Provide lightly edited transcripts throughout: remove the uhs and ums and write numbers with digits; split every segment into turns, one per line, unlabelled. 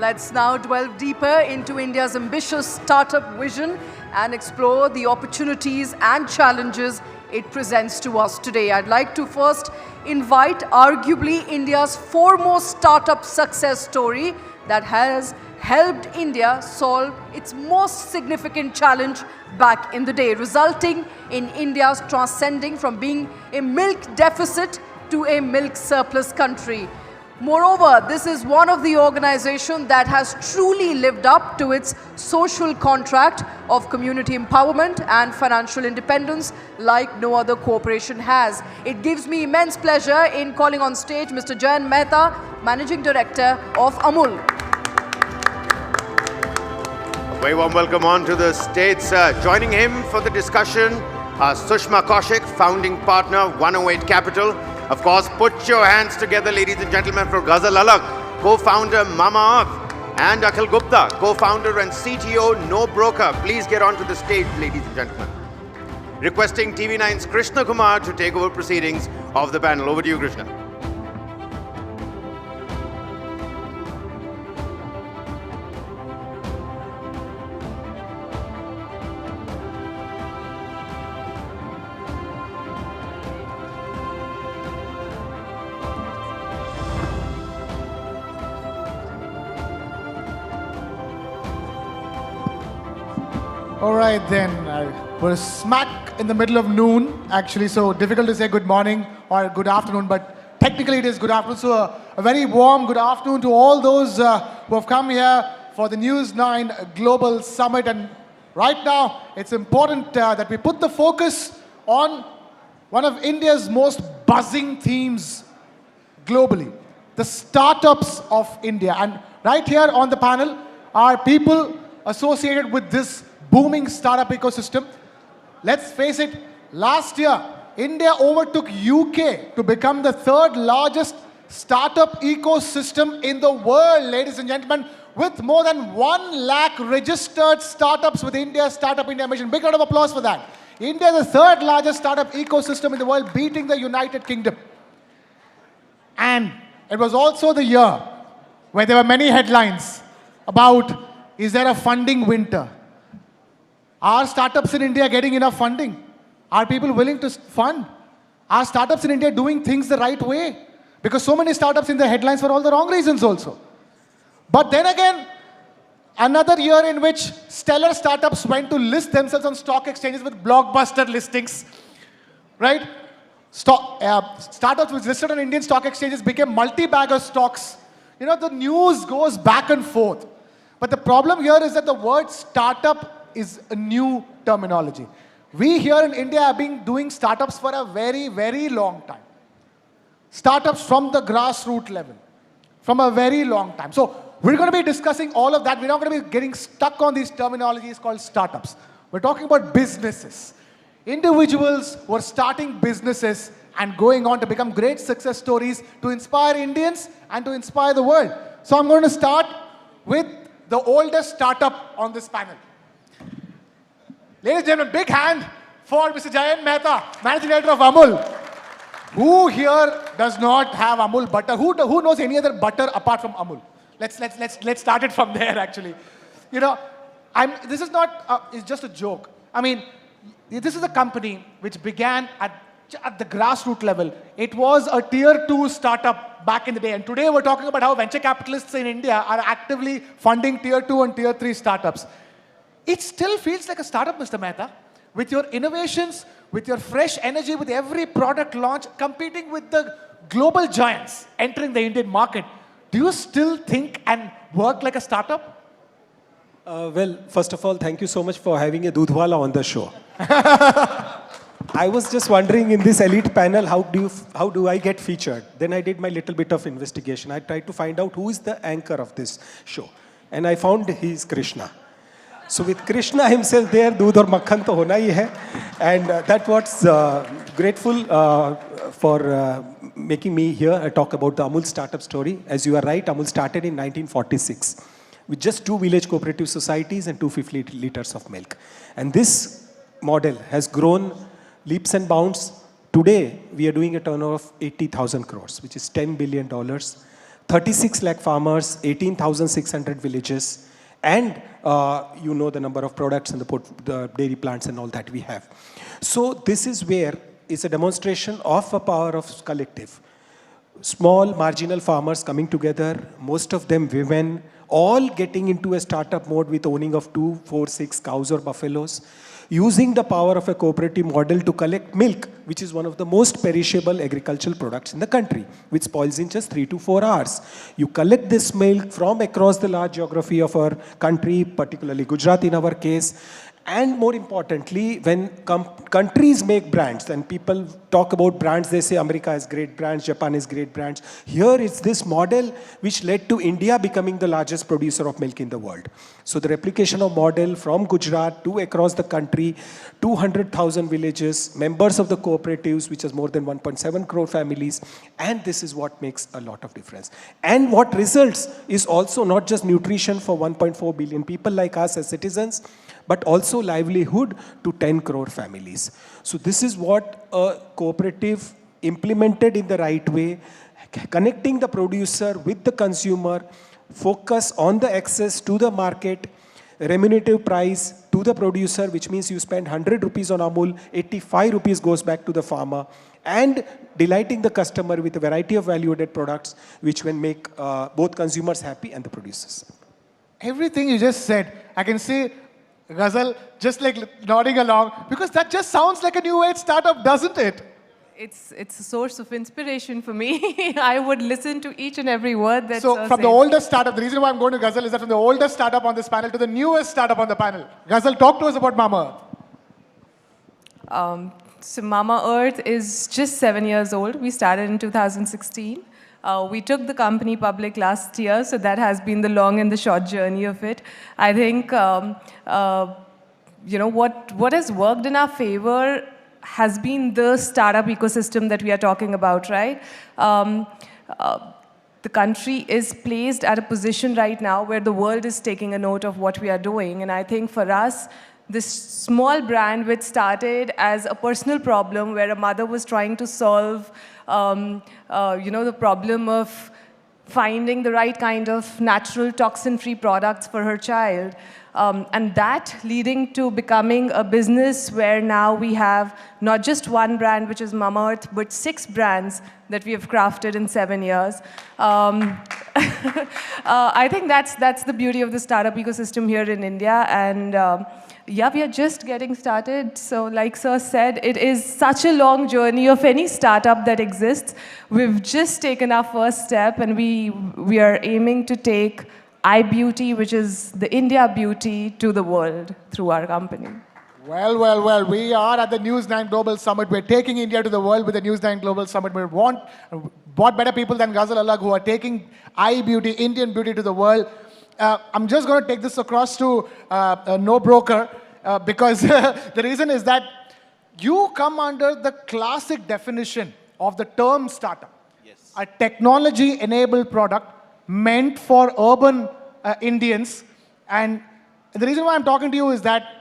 Let's now delve deeper into India's ambitious startup vision and explore the opportunities and challenges it presents to us today. I'd like to first invite arguably India's foremost startup success story that has helped India solve its most significant challenge back in the day, resulting in India's transcending from being a milk deficit to a milk surplus country. Moreover, this is one of the organizations that has truly lived up to its social contract of community empowerment and financial independence like no other corporation has. It gives me immense pleasure in calling on stage Mr. Jayan Mehta, Managing Director of Amul.
A very warm welcome on to the stage, sir. Joining him for the discussion, Sushma Kaushik, founding partner, 108 Capital. Of course, put your hands together, ladies and gentlemen, for Ghazal Alagh, co-founder Mamaearth, and Akhil Gupta, co-founder and CTO NoBroker. Please get onto the stage, ladies and gentlemen. Requesting TV9's Krishna Kumar to take over proceedings of the panel. Over to you, Krishna.
All right then, we're smack in the middle of noon actually, so difficult to say good morning or good afternoon, but technically it is good afternoon. So a very warm good afternoon to all those who have come here for the News 9 Global Summit. And right now, it's important that we put the focus on one of India's most buzzing themes globally, the startups of India. And right here on the panel are people associated with this booming startup ecosystem. Let's face it, last year, India overtook UK to become the third largest startup ecosystem in the world, ladies and gentlemen, with more than 1 lakh registered startups with India's Startup India mission. Big round of applause for that. India is the third largest startup ecosystem in the world, beating the United Kingdom. And it was also the year where there were many headlines about, is there a funding winter? Are startups in India getting enough funding? Are people willing to fund? Are startups in India doing things the right way? Because so many startups in the headlines for all the wrong reasons also. But then again, another year in which stellar startups went to list themselves on stock exchanges with blockbuster listings, right? Startups which listed on Indian stock exchanges became multi-bagger stocks. You know, the news goes back and forth. But the problem here is that the word startup is a new terminology. We here in India have been doing startups for a very, very long time. Startups from the grassroots level, from a very long time. So we're going to be discussing all of that. We're not going to be getting stuck on these terminologies called startups. We're talking about businesses. Individuals who are starting businesses and going on to become great success stories to inspire Indians and to inspire the world. So I'm going to start with the oldest startup on this panel. Ladies and gentlemen, big hand for Mr. Jayan Mehta, Managing Director of Amul. Who here does not have Amul butter? Who knows any other butter apart from Amul? Let's start it from there actually. You know, this is not, it's just a joke. I mean, this is a company which began at the grassroots level. It was a tier 2 startup back in the day. And today we're talking about how venture capitalists in India are actively funding tier 2 and tier 3 startups. It still feels like a startup, Mr. Mehta, with your innovations, with your fresh energy, with every product launch, competing with the global giants entering the Indian market. Do you still think and work like a startup?
Well, first of all, thank you so much for having a Dudhwala on the show. I was just wondering in this elite panel, how do I get featured? Then I did my little bit of investigation. I tried to find out who is the anchor of this show. And I found he's Krishna. So with Krishna himself there, doodh aur makhan to hona hi hai. And that was grateful for making me here talk about the Amul startup story. As you are right, Amul started in 1946 with just 2 village cooperative societies and 250 liters of milk. And this model has grown leaps and bounds. Today, we are doing a turnover of 80,000 crores, which is $10 billion, 36 lakh farmers, 18,600 villages, and you know the number of products and the dairy plants and all that we have. So this is where it's a demonstration of a power of collective. Small marginal farmers coming together, most of them women, all getting into a startup mode with owning of 2, 4, 6 cows or buffaloes, using the power of a cooperative model to collect milk, which is one of the most perishable agricultural products in the country, which spoils in just 3 to 4 hours. You collect this milk from across the large geography of our country, particularly Gujarat in our case. And more importantly, when countries make brands, and people talk about brands, they say America has great brands, Japan has great brands. Here it's this model which led to India becoming the largest producer of milk in the world. So the replication of model from Gujarat to across the country, 200,000 villages, members of the cooperatives, which is more than 1.7 crore families, and this is what makes a lot of difference. And what results is also not just nutrition for 1.4 billion people like us as citizens, but also livelihood to 10 crore families. So this is what a cooperative implemented in the right way, connecting the producer with the consumer, focus on the access to the market, remunerative price to the producer, which means you spend 100 rupees on Amul, 85 rupees goes back to the farmer, and delighting the customer with a variety of value-added products, which will make both consumers happy and the producers.
Everything you just said, I can see Ghazal just like nodding along, because that just sounds like a new age startup, doesn't it?
It's a source of inspiration for me. I would listen to each and every word that
So
Sir
from the
says.
oldest startup, the reason why I'm going to Ghazal is that from the oldest startup on this panel to the newest startup on the panel. Ghazal, talk to us about Mamaearth.
So Mamaearth is just 7 years old. We started in 2016. We took the company public last year, so that has been the long and the short journey of it. I think, you know, what has worked in our favor has been the startup ecosystem that we are talking about, right? The country is placed at a position right now where the world is taking a note of what we are doing. And I think for us, this small brand which started as a personal problem where a mother was trying to solve you know, the problem of finding the right kind of natural toxin-free products for her child. And that leading to becoming a business where now we have not just one brand, which is Mamaearth, but 6 brands that we have crafted in 7 years. I think that's the beauty of the startup ecosystem here in India. And yeah, we are just getting started. So like Sir said, it is such a long journey of any startup that exists. We've just taken our first step, and we are aiming to take iBeauty, which is the India beauty, to the world through our company.
Well, well, well, we are at the News 9 Global Summit. We're taking India to the world with the News 9 Global Summit. We want what better people than Ghazal Alagh who are taking iBeauty, Indian beauty to the world. I'm just going to take this across to NoBroker because the reason is that you come under the classic definition of the term startup. Yes. A technology-enabled product meant for urban Indians. And the reason why I'm talking to you is that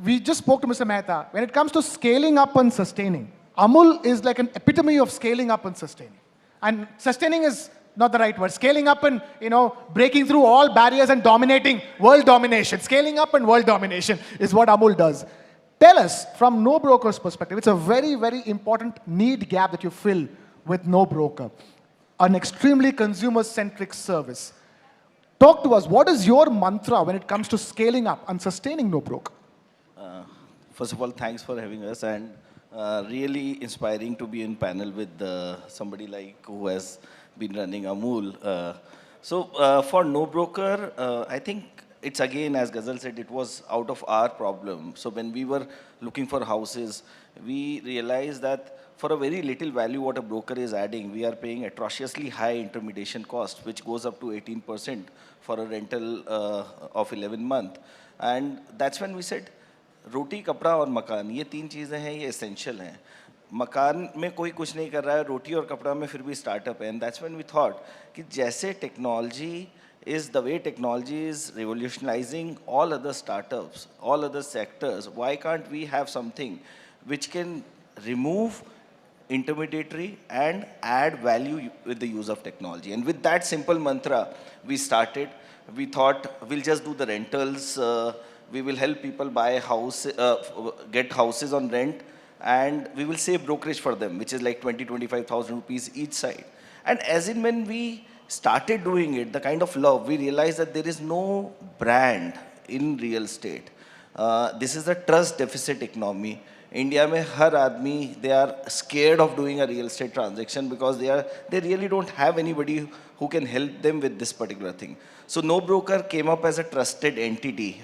we just spoke to Mr. Mehta. When it comes to scaling up and sustaining, Amul is like an epitome of scaling up and sustaining. And sustaining is not the right word. Scaling up and, you know, breaking through all barriers and dominating, world domination. Scaling up and world domination is what Amul does. Tell us, from NoBroker's perspective, it's a very, very important need gap that you fill with NoBroker. An extremely consumer-centric service. Talk to us, what is your mantra when it comes to scaling up and sustaining NoBroker?
First of all, thanks for having us, and really inspiring to be in panel with somebody like who has been running Amul. For NoBroker, I think it's again, as Ghazal said, it was out of our problem. So when we were looking for houses, we realized that for a very little value what a broker is adding, we are paying atrociously high intermediation cost, which goes up to 18% for a rental of 11 months. And that's when we said, रोटी कपड़ा और मकान, ये 3 चीज़ें हैं, ये essential हैं. मकान में कोई कुछ नहीं कर रहा है, रोटी और कपड़ा में फिर भी स्टार्टअप है. And that's when we thought कि जैसे technology is the way technology is revolutionizing all other startups, all other sectors, why can't we have something which can remove intermediary, and add value with the use of technology. And with that simple mantra, we started. We thought we'll just do the rentals. We will help people buy a house, get houses on rent, and we will save brokerage for them, which is like 25,000 rupees each side. And as in when we started doing it, the kind of love, we realized that there is no brand in real estate. This is a trust deficit economy. India mein har aadmi, they are scared of doing a real estate transaction because they really don't have anybody who can help them with this particular thing. So NoBroker came up as a trusted entity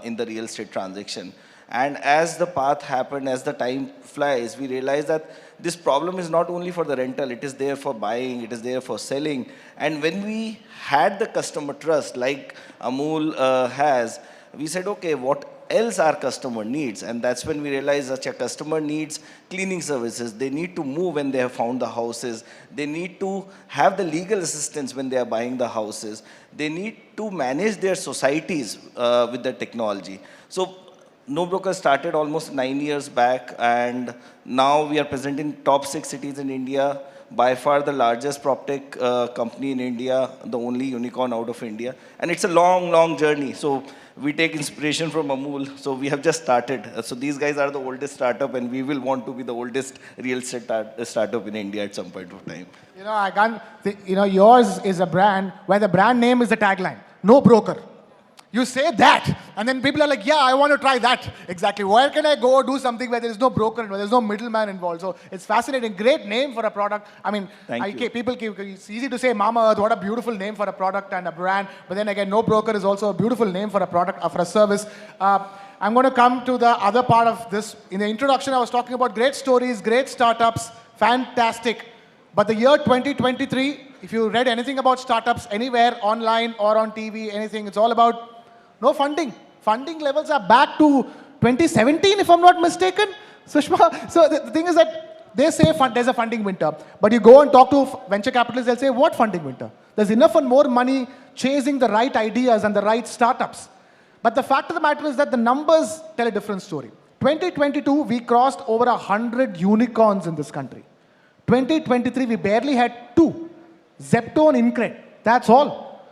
in the real estate transaction. And as the path happened, as the time flies, we realize that this problem is not only for the rental, it is there for buying, it is there for selling. And when we had the customer trust, like Amul has, we said, okay, what else our customer needs? And that's when we realized that a customer needs cleaning services. They need to move when they have found the houses. They need to have the legal assistance when they are buying the houses. They need to manage their societies with the technology. So NoBroker started almost 9 years back, and now we are present in top 6 cities in India. By far the largest PropTech company in India, the only unicorn out of India. And it's a long, long journey. So we take inspiration from Amul. So we have just started. So these guys are the oldest startup, and we will want to be the oldest real estate startup in India at some point of time.
You know, I can't, yours is a brand where the brand name is the tagline, No Broker. You say that, and then people are like, yeah, I want to try that. Exactly. Where can I go do something where there is no broker involved, there's no middleman involved? So it's fascinating. Great name for a product. I mean, it's easy to say Mamaearth, what a beautiful name for a product and a brand. But then again, NoBroker is also a beautiful name for a product, for a service. I'm going to come to the other part of this. In the introduction, I was talking about great stories, great startups, fantastic. But the year 2023, if you read anything about startups anywhere, online or on TV, anything, it's all about no funding. Funding levels are back to 2017, if I'm not mistaken. Sushma, so the thing is that they say there's a funding winter. But you go and talk to venture capitalists, they'll say, what funding winter? There's enough and more money chasing the right ideas and the right startups. But the fact of the matter is that the numbers tell a different story. 2022, we crossed over 100 unicorns in this country. 2023, we barely had 2. Zepto and Incred. That's all.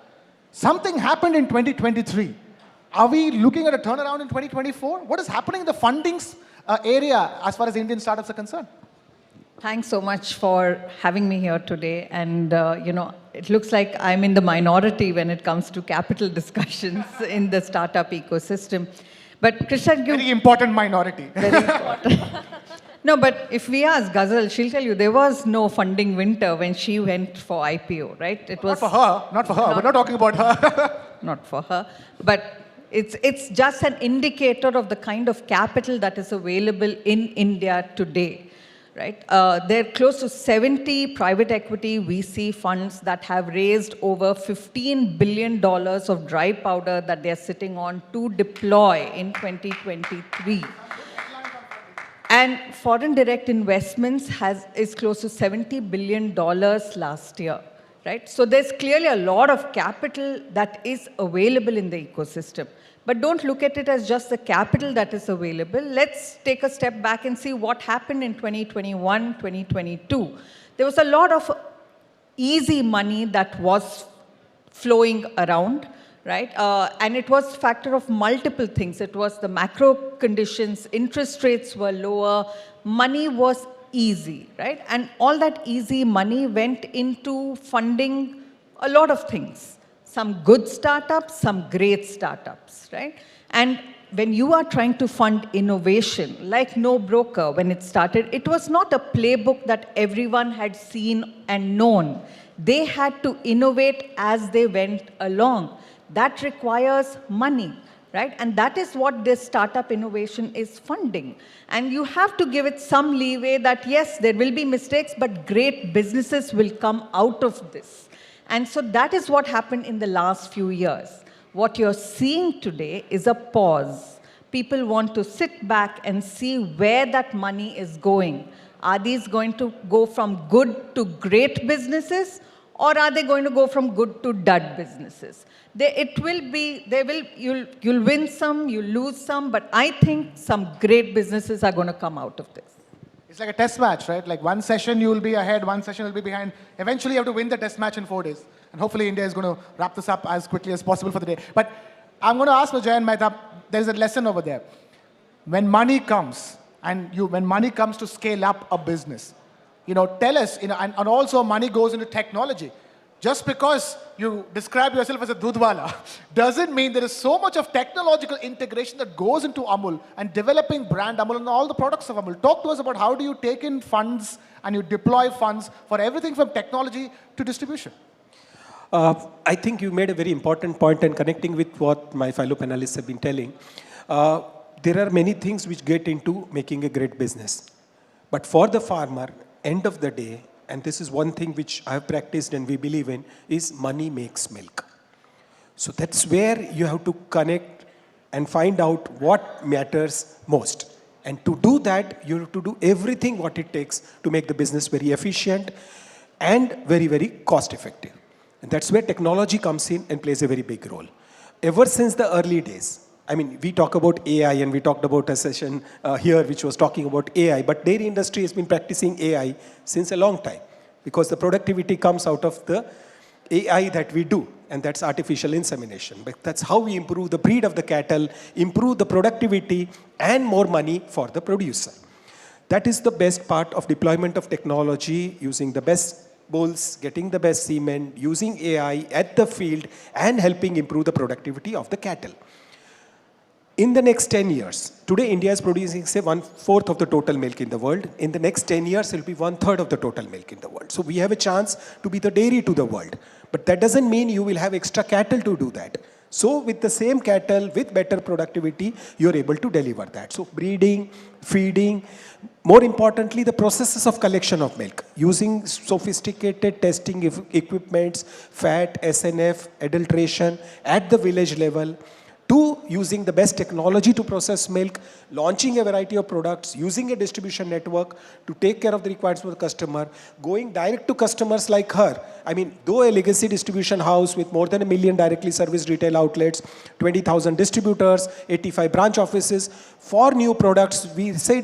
Something happened in 2023. Are we looking at a turnaround in 2024? What is happening in the fundings area as far as Indian startups are concerned?
Thanks so much for having me here today. And, it looks like I'm in the minority when it comes to capital discussions in the startup ecosystem. But Krishna,
very important minority.
Very important. No, but if we ask Ghazal, she'll tell you there was no funding winter when she went for IPO, right? It was
not for her. We're not talking about her.
Not for her. But it's just an indicator of the kind of capital that is available in India today, right? There are close to 70 private equity VC funds that have raised over $15 billion of dry powder that they're sitting on to deploy in 2023. And foreign direct investments is close to $70 billion last year, right? So there's clearly a lot of capital that is available in the ecosystem. But don't look at it as just the capital that is available. Let's take a step back and see what happened in 2021, 2022. There was a lot of easy money that was flowing around, right? And it was a factor of multiple things. It was the macro conditions, interest rates were lower, money was easy, right? And all that easy money went into funding a lot of things. Some good startups, some great startups, right? And when you are trying to fund innovation, like NoBroker, when it started, it was not a playbook that everyone had seen and known. They had to innovate as they went along. That requires money, right? And that is what this startup innovation is funding. And you have to give it some leeway that, yes, there will be mistakes, but great businesses will come out of this. And so that is what happened in the last few years. What you're seeing today is a pause. People want to sit back and see where that money is going. Are these going to go from good to great businesses, or are they going to go from good to dud businesses? You'll win some, you'll lose some, but I think some great businesses are going to come out of this.
It's like a test match, right? Like one session you will be ahead, one session will be behind. Eventually you have to win the test match in 4 days. And hopefully India is going to wrap this up as quickly as possible for the day. But I'm going to ask for Jayan Mehta, there's a lesson over there. When money comes, when money comes to scale up a business, tell us, and also money goes into technology. Just because you describe yourself as a dudwala doesn't mean there is so much of technological integration that goes into Amul and developing brand Amul and all the products of Amul. Talk to us about how do you take in funds and you deploy funds for everything from technology to distribution.
I think you made a very important point, and connecting with what my fellow panelists have been telling. There are many things which get into making a great business. But for the farmer, end of the day, and this is one thing which I have practiced and we believe in, is money makes milk. So that's where you have to connect and find out what matters most. And to do that, you have to do everything what it takes to make the business very efficient and very, very cost effective. And that's where technology comes in and plays a very big role. Ever since the early days, I mean, we talk about AI and we talked about a session here which was talking about AI, but dairy industry has been practicing AI since a long time because the productivity comes out of the AI that we do, and that's artificial insemination. But that's how we improve the breed of the cattle, improve the productivity and more money for the producer. That is the best part of deployment of technology, using the best bulls, getting the best semen, using AI at the field and helping improve the productivity of the cattle. In the next 10 years, today India is producing, say, 1/4 of the total milk in the world. In the next 10 years, it will be 1/3 of the total milk in the world. So we have a chance to be the dairy to the world. But that doesn't mean you will have extra cattle to do that. So with the same cattle, with better productivity, you're able to deliver that. So breeding, feeding, more importantly, the processes of collection of milk, using sophisticated testing equipments, fat, SNF, adulteration at the village level, to using the best technology to process milk, launching a variety of products, using a distribution network to take care of the requirements of the customer, going direct to customers like her. I mean, though a legacy distribution house with more than 1 million directly serviced retail outlets, 20,000 distributors, 85 branch offices, for new products, we say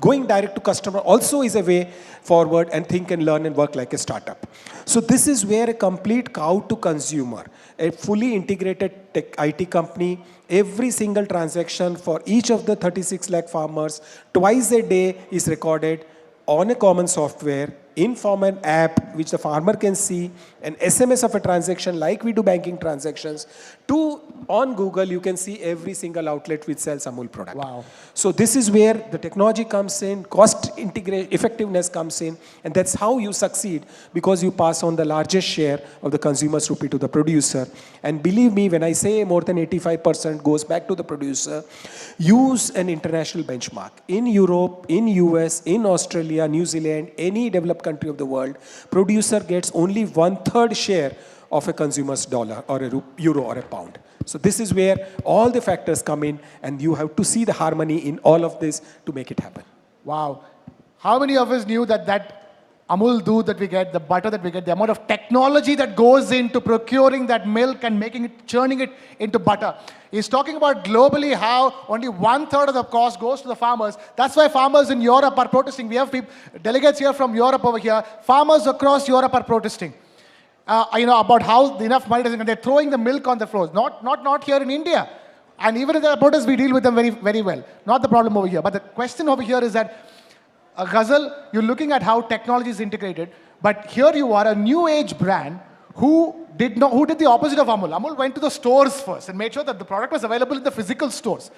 going direct to customer also is a way forward, and think and learn and work like a startup. So this is where a complete cow to consumer, a fully integrated tech IT company, every single transaction for each of the 36 lakh farmers twice a day is recorded on a common software in form an app which the farmer can see, an SMS of a transaction like we do banking transactions, to on Google you can see every single outlet which sells Amul product.
Wow.
So this is where the technology comes in, cost effectiveness comes in, and that's how you succeed, because you pass on the largest share of the consumer's rupee to the producer. And believe me, when I say more than 85% goes back to the producer, use an international benchmark. In Europe, in US, in Australia, New Zealand, any developed country of the world, producer gets only 1/3 share of a consumer's dollar or a euro or a pound. So this is where all the factors come in, and you have to see the harmony in all of this to make it happen.
Wow. How many of us knew that Amul doodh that we get, the butter that we get, the amount of technology that goes into procuring that milk and making it, churning it into butter? He's talking about globally how only 1/3 of the cost goes to the farmers. That's why farmers in Europe are protesting. We have delegates here from Europe over here. Farmers across Europe are protesting. About how enough money doesn't come. They're throwing the milk on the floors. Not here in India. And even if they're protests, we deal with them very, very well. Not the problem over here. But the question over here is that, Ghazal, you're looking at how technology is integrated, but here you are, a new age brand who did the opposite of Amul. Amul went to the stores first and made sure that the product was available in the physical stores.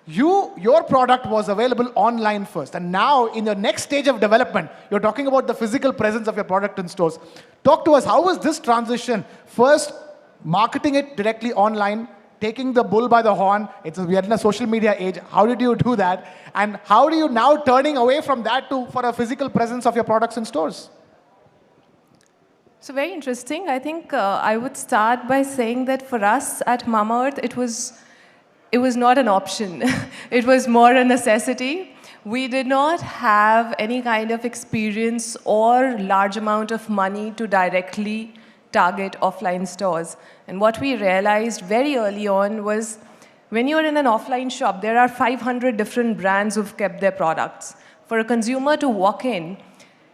Your product was available online first, and now in the next stage of development, you're talking about the physical presence of your product in stores. Talk to us, how was this transition? First, marketing it directly online, taking the bull by the horn. We are in a social media age. How did you do that? And how do you now turning away from that for a physical presence of your products in stores?
So very interesting. I think I would start by saying that for us at Mamaearth, it was not an option. It was more a necessity. We did not have any kind of experience or large amount of money to directly target offline stores. And what we realized very early on was, when you're in an offline shop, there are 500 different brands who've kept their products. For a consumer to walk in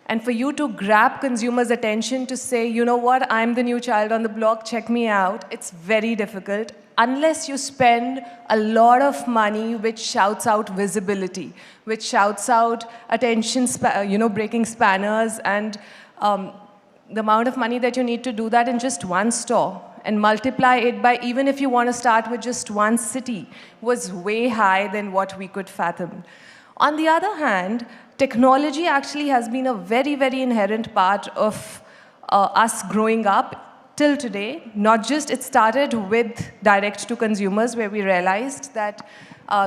and for you to grab consumers' attention to say, you know what, I'm the new child on the block, check me out, it's very difficult unless you spend a lot of money which shouts out visibility, which shouts out attention, breaking spanners, and the amount of money that you need to do that in just one store and multiply it by, even if you want to start with just one city, was way high than what we could fathom. On the other hand, technology actually has been a very, very inherent part of us growing up till today. Not just, it started with direct to consumers, where we realized that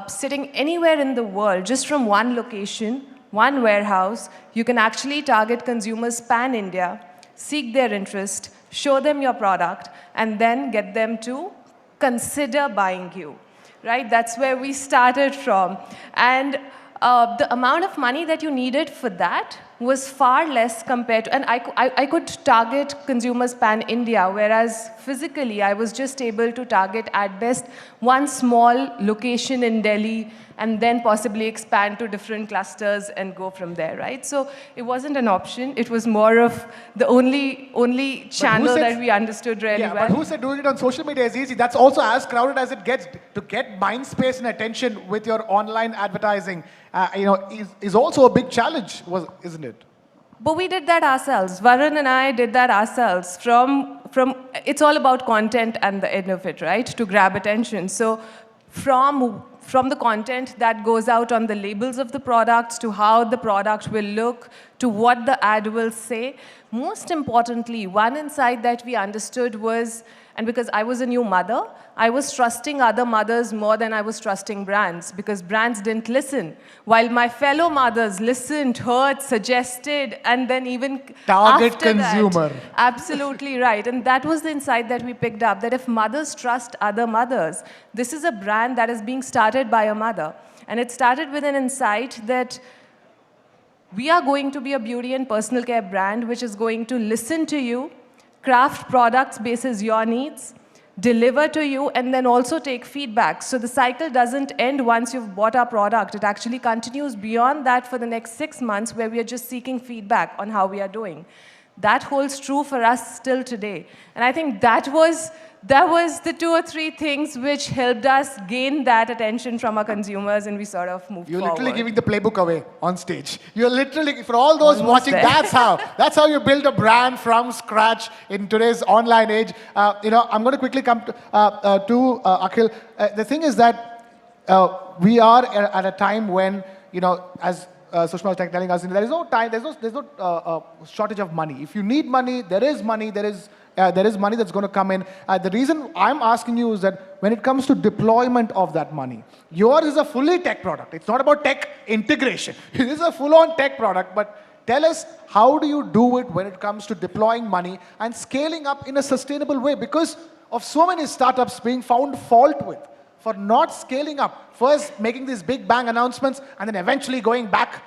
sitting anywhere in the world, just from one location, one warehouse, you can actually target consumers pan-India, seek their interest, show them your product, and then get them to consider buying you, right? That's where we started from. And the amount of money that you needed for that was far less compared to, and I could target consumers pan-India, whereas physically I was just able to target at best one small location in Delhi and then possibly expand to different clusters and go from there, right? So it wasn't an option. It was more of the only channel that we understood really well.
But who said doing it on social media is easy? That's also as crowded as it gets. To get mind space and attention with your online advertising, is also a big challenge, isn't it?
But we did that ourselves. Varun and I did that ourselves. It's all about content and the end of it, right? To grab attention. So from the content that goes out on the labels of the products, to how the product will look, to what the ad will say. Most importantly, one insight that we understood was, and because I was a new mother, I was trusting other mothers more than I was trusting brands, because brands didn't listen. While my fellow mothers listened, heard, suggested, and then even
target
after
consumer.
That, absolutely right. And that was the insight that we picked up, that if mothers trust other mothers, this is a brand that is being started by a mother. And it started with an insight that we are going to be a beauty and personal care brand which is going to listen to you, craft products basis your needs, deliver to you, and then also take feedback. So the cycle doesn't end once you've bought our product. It actually continues beyond that for the next 6 months, where we are just seeking feedback on how we are doing. That holds true for us still today. And I think that was the 2 or 3 things which helped us gain that attention from our consumers, and we sort of moved forward.
You're literally giving the playbook away on stage. You're literally, for all those watching,
there.
that's how you build a brand from scratch in today's online age. I'm going to quickly come to Akhil. The thing is that we are at a time when, as Sushma was telling us, there is no time, there's no shortage of money. If you need money, there is money, there is money that's going to come in. The reason I'm asking you is that when it comes to deployment of that money, yours is a fully tech product. It's not about tech integration. It is a full-on tech product. But tell us, how do you do it when it comes to deploying money and scaling up in a sustainable way? Because of so many startups being found fault with for not scaling up. First, making these big bang announcements and then eventually going back,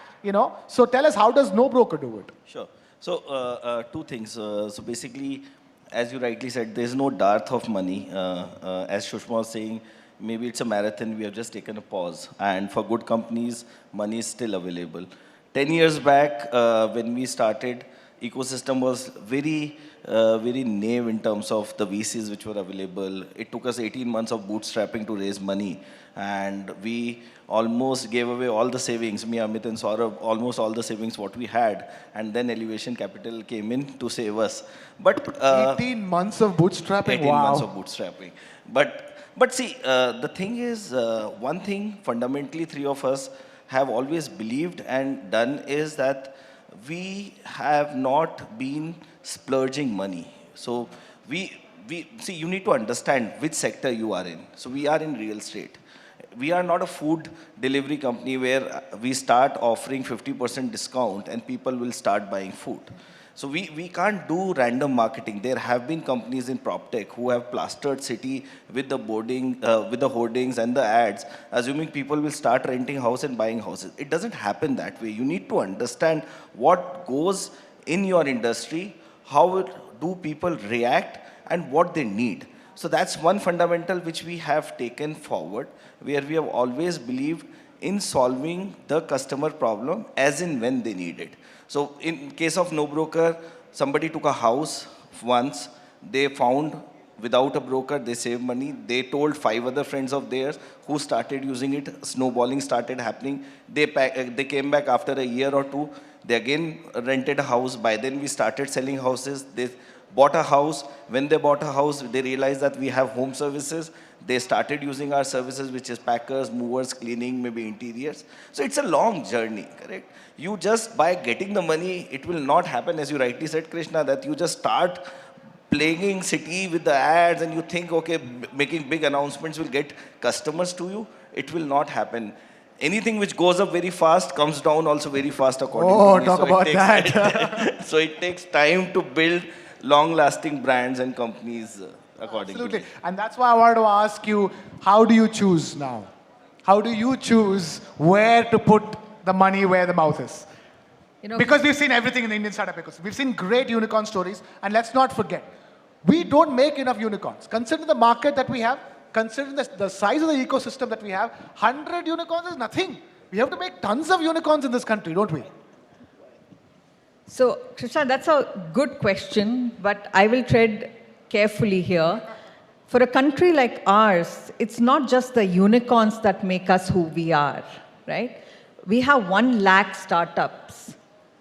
So tell us, how does NoBroker do it?
Sure. So 2 things. So basically, as you rightly said, there's no dearth of money. As Sushma was saying, maybe it's a marathon, we have just taken a pause. And for good companies, money is still available. 10 years back, when we started, ecosystem was very naive in terms of the VCs which were available. It took us 18 months of bootstrapping to raise money. And we almost gave away all the savings, me, Amit and Saurabh, almost all the savings what we had. And then Elevation Capital came in to save us. But
18 months of bootstrapping,
18 months of bootstrapping. But see, the thing is, one thing fundamentally 3 of us have always believed and done is that we have not been splurging money. So we see, you need to understand which sector you are in. So we are in real estate. We are not a food delivery company where we start offering 50% discount and people will start buying food. So we can't do random marketing. There have been companies in PropTech who have plastered city with the with the hoardings and the ads, assuming people will start renting house and buying houses. It doesn't happen that way. You need to understand what goes in your industry, how do people react, and what they need. So that's one fundamental which we have taken forward, where we have always believed in solving the customer problem as in when they need it. So in case of NoBroker, somebody took a house once, they found without a broker, they saved money. They told 5 other friends of theirs who started using it. Snowballing started happening. They came back after a year or 2. They again rented a house. By then we started selling houses. They bought a house. When they bought a house, they realized that we have home services. They started using our services, which is packers, movers, cleaning, maybe interiors. So it's a long journey, correct? You just, by getting the money, it will not happen, as you rightly said, Krishna, that you just start plaguing city with the ads and you think, okay, making big announcements will get customers to you. It will not happen. Anything which goes up very fast comes down also very fast according to me.
Talk about that.
So it takes time to build long-lasting brands and companies according to me.
And that's why I wanted to ask you, how do you choose now? How do you choose where to put the money where the mouth is? Because we've seen everything in the Indian startup ecosystem. We've seen great unicorn stories, and let's not forget, we don't make enough unicorns. Consider the market that we have, consider the size of the ecosystem that we have, 100 unicorns is nothing. We have to make tons of unicorns in this country, don't we?
So, Krishna, that's a good question, but I will tread carefully here. For a country like ours, it's not just the unicorns that make us who we are, right? We have 1 lakh startups.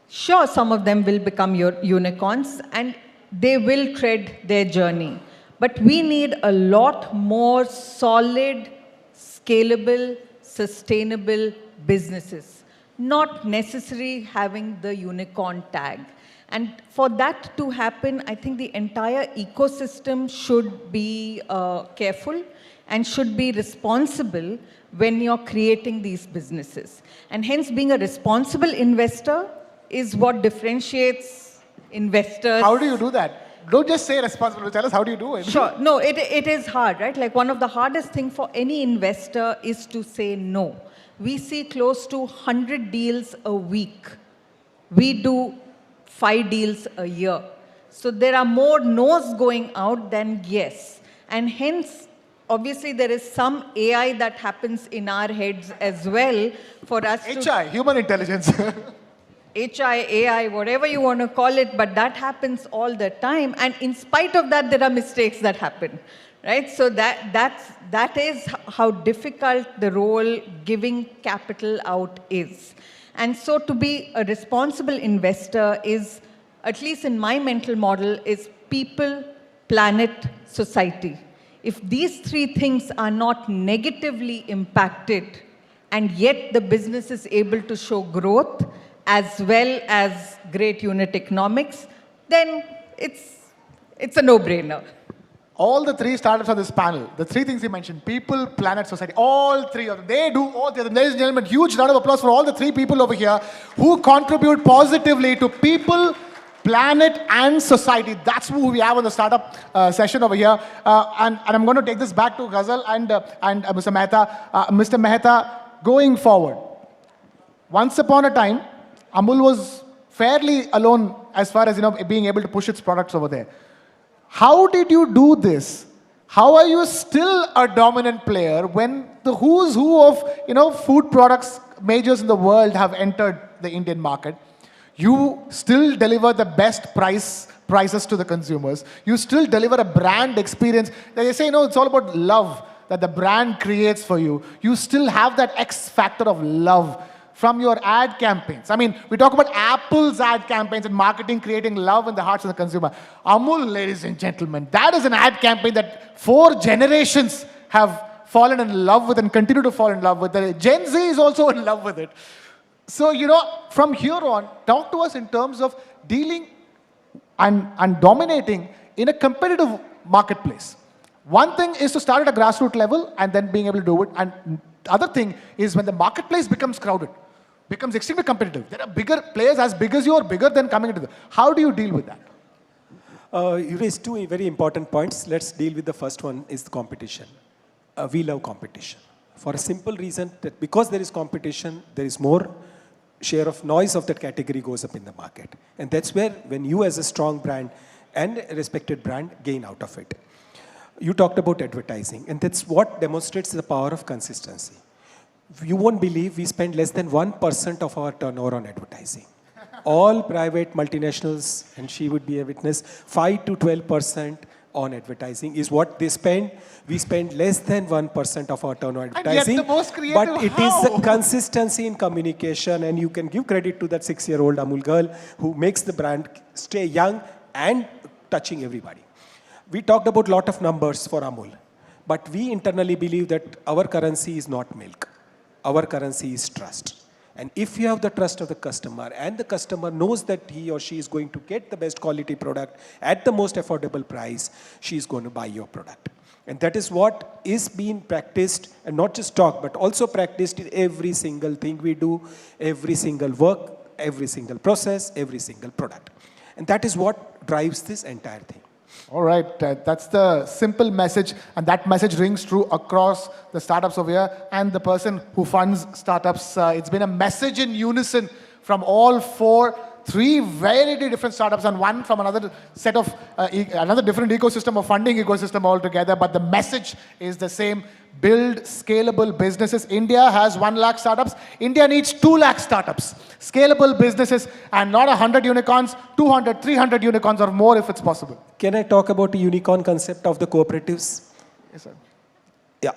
Sure, some of them will become unicorns and they will tread their journey. But we need a lot more solid, scalable, sustainable businesses, not necessarily having the unicorn tag. And for that to happen, I think the entire ecosystem should be careful and should be responsible when you're creating these businesses. And hence, being a responsible investor is what differentiates investors.
How do you do that? Don't just say responsible. Tell us, how do you do it?
Sure. No, it is hard, right? Like one of the hardest things for any investor is to say no. We see close to 100 deals a week. We do 5 deals a year. So there are more no's going out than yes. And hence, obviously, there is some AI that happens in our heads as well for us to...
HI, human intelligence.
HI, AI, whatever you want to call it, but that happens all the time. And in spite of that, there are mistakes that happen, right? So that is how difficult the role giving capital out is. And so to be a responsible investor is, at least in my mental model, is people, planet, society. If these 3 things are not negatively impacted, and yet the business is able to show growth, as well as great unit economics, then it's a no-brainer.
All the 3 startups on this panel, the 3 things you mentioned, people, planet, society, all 3 of them, they do all 3 of them. Ladies and gentlemen, huge round of applause for all the 3 people over here who contribute positively to people, planet, and society. That's who we have on the startup session over here. And I'm going to take this back to Ghazal and Mr. Mehta. Mr. Mehta, going forward, once upon a time, Amul was fairly alone as far as being able to push its products over there. How did you do this? How are you still a dominant player when the who's who of food products majors in the world have entered the Indian market? You still deliver the best prices to the consumers. You still deliver a brand experience. They say, it's all about love that the brand creates for you. You still have that X factor of love from your ad campaigns. I mean, we talk about Apple's ad campaigns and marketing creating love in the hearts of the consumer. Amul, ladies and gentlemen, that is an ad campaign that 4 generations have fallen in love with and continue to fall in love with. The Gen Z is also in love with it. So, from here on, talk to us in terms of dealing and dominating in a competitive marketplace. One thing is to start at a grassroots level and then being able to do it. And the other thing is when the marketplace becomes crowded, becomes extremely competitive. There are bigger players as big as you or bigger than coming into the... How do you deal with that?
You raised 2 very important points. Let's deal with the first one, is the competition. We love competition. For a simple reason that because there is competition, there is more share of noise of that category goes up in the market. And that's where when you as a strong brand and a respected brand gain out of it. You talked about advertising, and that's what demonstrates the power of consistency. You won't believe we spend less than 1% of our turnover on advertising. All private multinationals, and she would be a witness, 5 to 12% on advertising is what they spend. We spend less than 1% of our turnover on advertising.
And yet the most creative,
but it is the
how?
consistency in communication, and you can give credit to that 6-year-old Amul girl who makes the brand stay young and touching everybody. We talked about a lot of numbers for Amul, but we internally believe that our currency is not milk. Our currency is trust. And if you have the trust of the customer and the customer knows that he or she is going to get the best quality product at the most affordable price, she is going to buy your product. And that is what is being practiced, and not just talk, but also practiced in every single thing we do, every single work, every single process, every single product. And that is what drives this entire thing.
All right, that's the simple message, and that message rings true across the startups over here and the person who funds startups. It's been a message in unison from all three very different startups, and one from another set of, another different ecosystem of funding ecosystem altogether, but the message is the same. Build scalable businesses. India has 1 lakh startups. India needs 2 lakh startups. Scalable businesses, and not 100 unicorns, 200, 300 unicorns or more if it's possible.
Can I talk about the unicorn concept of the cooperatives?
Yes, sir.
Yeah,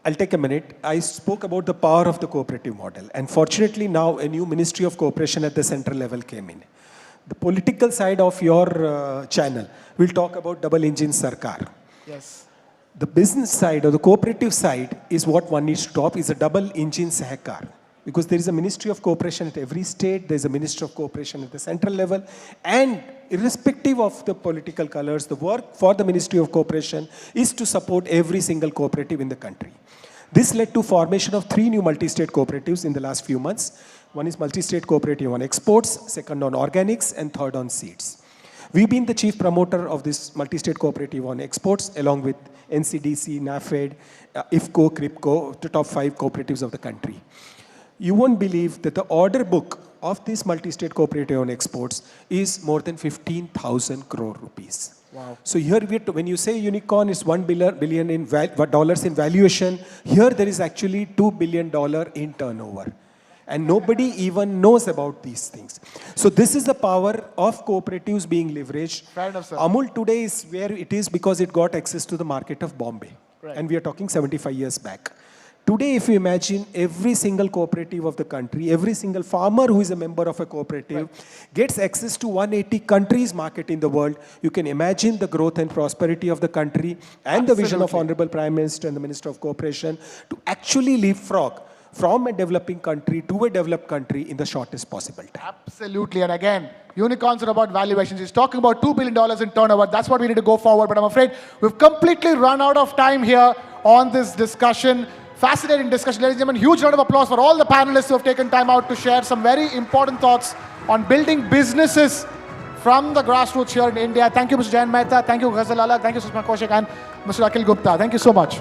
I'll take a minute. I spoke about the power of the cooperative model. And fortunately now a new Ministry of Cooperation at the central level came in. The political side of your channel will talk about double engine Sarkar.
Yes.
The business side or the cooperative side is what one needs to top, is a double engine Sahakar. Because there is a Ministry of Cooperation at every state, there is a Ministry of Cooperation at the central level, and irrespective of the political colors, the work for the Ministry of Cooperation is to support every single cooperative in the country. This led to formation of 3 new multi-state cooperatives in the last few months. One is multi-state cooperative on exports, second on organics, and third on seeds. We've been the chief promoter of this multi-state cooperative on exports, along with NCDC, NAFED, IFCO, CRIPCO, the top 5 cooperatives of the country. You won't believe that the order book of this multi-state cooperative on exports is more than 15,000 crore rupees.
Wow.
So here, when you say unicorn is $1 billion in dollars in valuation, here there is actually $2 billion in turnover. And nobody even knows about these things. So this is the power of cooperatives being leveraged.
Fair enough, sir.
Amul today is where it is because it got access to the market of Bombay.
Right.
And we are talking 75 years back. Today, if you imagine every single cooperative of the country, every single farmer who is a member of a cooperative gets access to 180 countries market in the world, you can imagine the growth and prosperity of the country and the vision of Honorable Prime Minister and the Minister of Cooperation to actually leapfrog from a developing country to a developed country in the shortest possible time.
Absolutely. And again, unicorns are about valuations. He's talking about $2 billion in turnover. That's what we need to go forward. But I'm afraid we've completely run out of time here on this discussion. Fascinating discussion, ladies and gentlemen. Huge round of applause for all the panelists who have taken time out to share some very important thoughts on building businesses from the grassroots here in India. Thank you, Mr. Jayan Mehta. Thank you, Ghazal, Alagh. Thank you, Sushma, Kaushik, and Mr. Akhil Gupta. Thank you so much.